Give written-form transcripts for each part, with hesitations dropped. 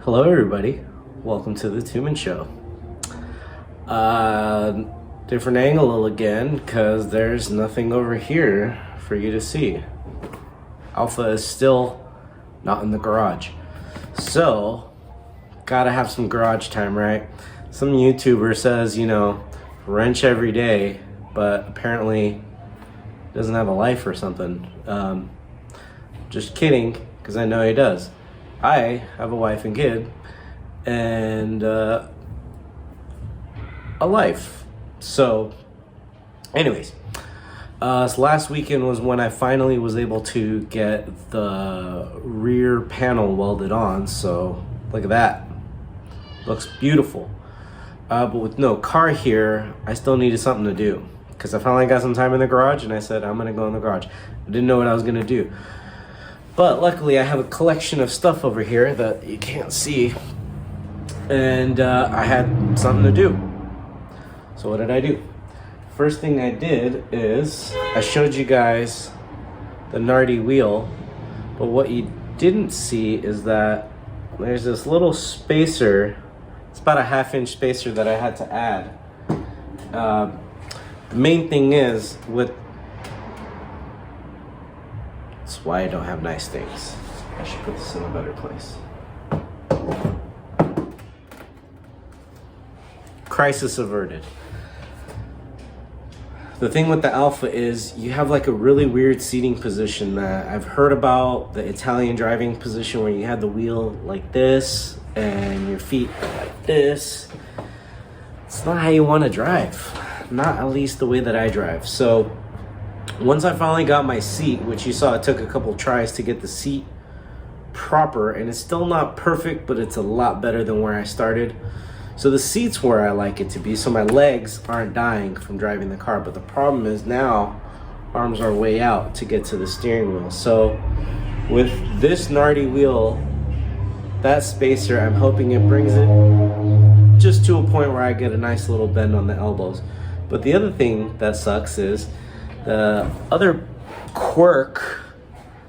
Hello, everybody. Welcome to the Tuman Show. Different angle again, because there's nothing over here for you to see. Alpha is still not in the garage. So, gotta have some garage time, right? Some YouTuber says, wrench every day, but apparently doesn't have a life or something. Just kidding, because I know he does. I have a wife and kid and a life. So anyways, so last weekend was when I finally was able to get the rear panel welded on. So look at that. Looks beautiful. But with no car here, I still needed something to do. Because I finally got some time in the garage and I said, I'm going to go in the garage. I didn't know what I was going to do. But luckily I have a collection of stuff over here that you can't see. And I had something to do. So what did I do? First thing I did is I showed you guys the Nardi wheel. But what you didn't see is that there's this little spacer. It's about a 1/2-inch spacer that I had to add. The main thing is with... That's why I don't have nice things. I should put this in a better place. Crisis averted. The thing with the Alpha is you have like a really weird seating position that I've heard about, the Italian driving position where you have the wheel like this and your feet like this. It's not how you want to drive. Not at least the way that I drive. So once I finally got my seat, which you saw it took a couple tries to get the seat proper, and it's still not perfect, but it's a lot better than where I started. So the seat's where I like it to be, so my legs aren't dying from driving the car. But the problem is now arms are way out to get to the steering wheel. So with this Nardi wheel, that spacer, I'm hoping it brings it just to a point where I get a nice little bend on the elbows. But the other thing that sucks is the other quirk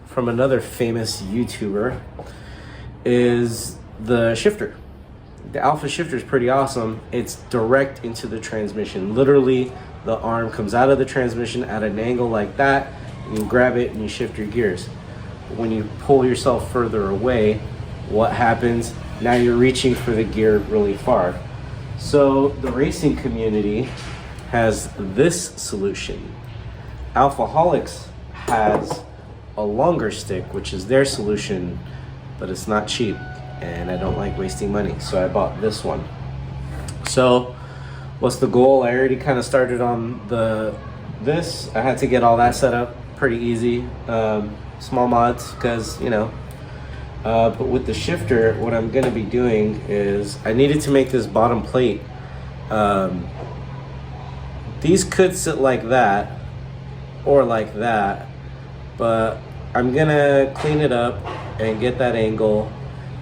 from another famous YouTuber is the shifter. The Alpha shifter is pretty awesome. It's direct into the transmission. Literally, the arm comes out of the transmission at an angle like that. You can grab it and you shift your gears. But when you pull yourself further away, what happens? Now you're reaching for the gear really far. So the racing community has this solution. Alphaholics has a longer stick, which is their solution, but it's not cheap and I don't like wasting money, so I bought this one. So what's the goal? I already kind of started on this. I had to get all that set up pretty easy. Small mods because but with the shifter, what I'm gonna be doing is I needed to make this bottom plate. These could sit like that or like that, but I'm gonna clean it up and get that angle,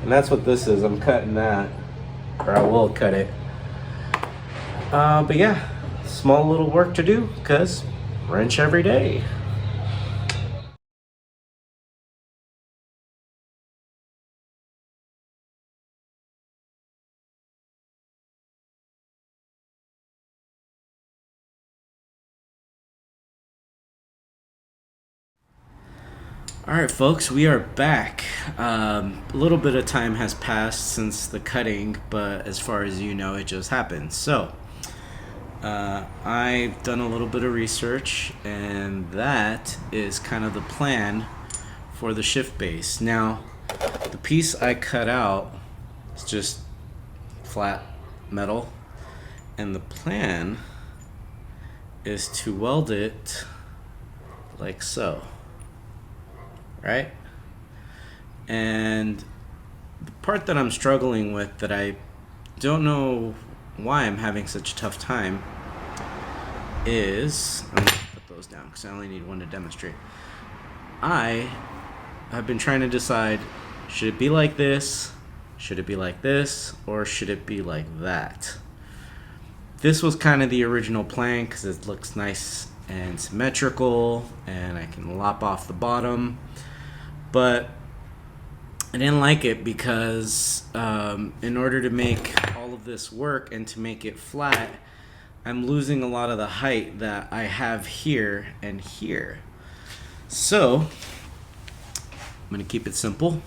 and that's what this is. I'm cutting that, or I will cut it. But yeah, small little work to do because wrench every day. All right, folks, we are back. A little bit of time has passed since the cutting, but as far as you know, it just happened. So, I've done a little bit of research, and that is kind of the plan for the shift base. Now, the piece I cut out is just flat metal, and the plan is to weld it like so. Right? And the part that I'm struggling with, that I don't know why I'm having such a tough time, is, I'm gonna put those down because I only need one to demonstrate. I have been trying to decide, should it be like this, should it be like this, or should it be like that? This was kind of the original plan because it looks nice and symmetrical, and I can lop off the bottom. But I didn't like it because in order to make all of this work and to make it flat, I'm losing a lot of the height that I have here and here. So I'm gonna keep it simple.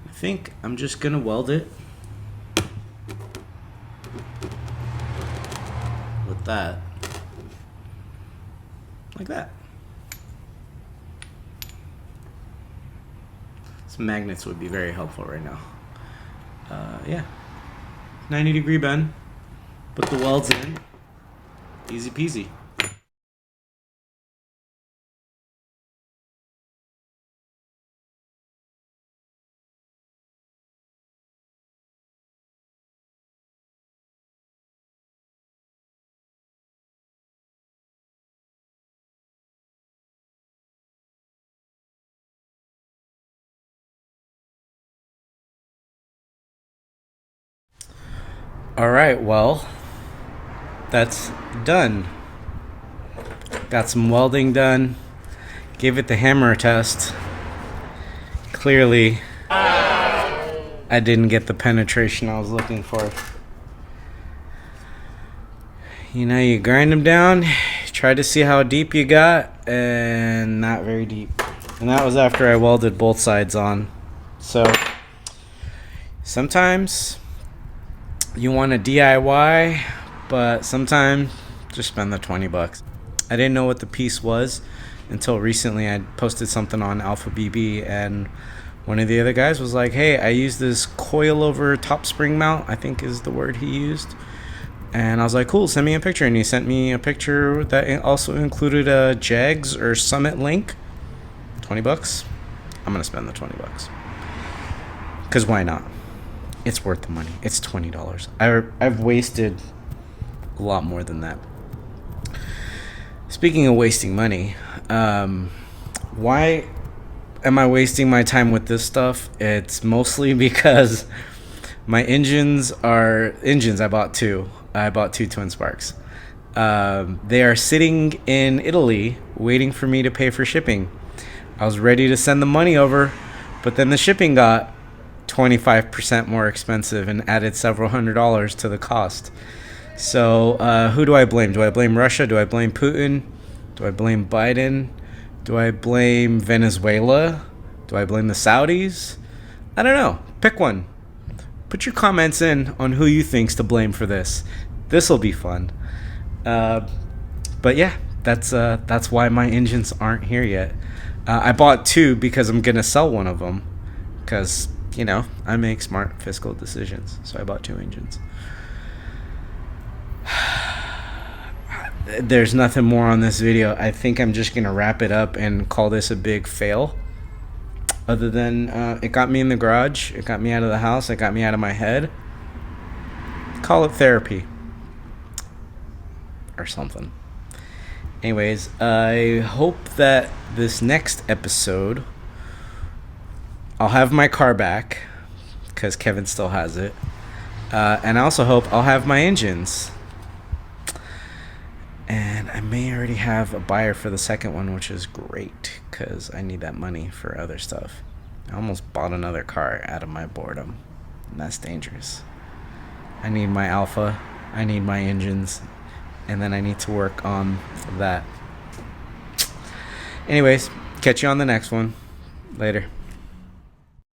I think I'm just gonna weld it with that, like that. Some magnets would be very helpful right now. Yeah, 90-degree bend. Put the welds in. Easy peasy. All right, well, that's done. Got some welding done. Gave it the hammer test. Clearly, I didn't get the penetration I was looking for. You know, you grind them down, try to see how deep you got, and not very deep. And that was after I welded both sides on. So, sometimes you want a DIY, but sometimes just spend the $20. I didn't know what the piece was until recently. I posted something on Alpha BB, and one of the other guys was like, hey, I used this coil-over top spring mount, I think is the word he used. And I was like, cool, send me a picture. And he sent me a picture that also included a Jags or Summit link. $20. I'm going to spend the $20. Because why not? It's worth the money. It's $20. I've wasted a lot more than that. Speaking of wasting money, why am I wasting my time with this stuff? It's mostly because my engines. I bought two. I bought two Twin Sparks. They are sitting in Italy waiting for me to pay for shipping. I was ready to send the money over, but then the shipping got 25% more expensive and added several $100s to the cost. So who do I blame? Do I blame Russia? Do I blame Putin? Do I blame Biden? Do I blame Venezuela? Do I blame the Saudis? I don't know. Pick one. Put your comments in on who you think's to blame for this. This'll be fun. But yeah, that's why my engines aren't here yet. I bought two because I'm gonna sell one of them. Because, you know, I make smart fiscal decisions. So I bought two engines. There's nothing more on this video. I think I'm just gonna wrap it up and call this a big fail. Other than it got me in the garage, it got me out of the house, it got me out of my head. Call it therapy or something. Anyways, I hope that this next episode I'll have my car back because Kevin still has it, and I also hope I'll have my engines. And I may already have a buyer for the second one, which is great because I need that money for other stuff. I almost bought another car out of my boredom, and that's dangerous. I need my Alpha, I need my engines, and then I need to work on that. Anyways, catch you on the next one. Later.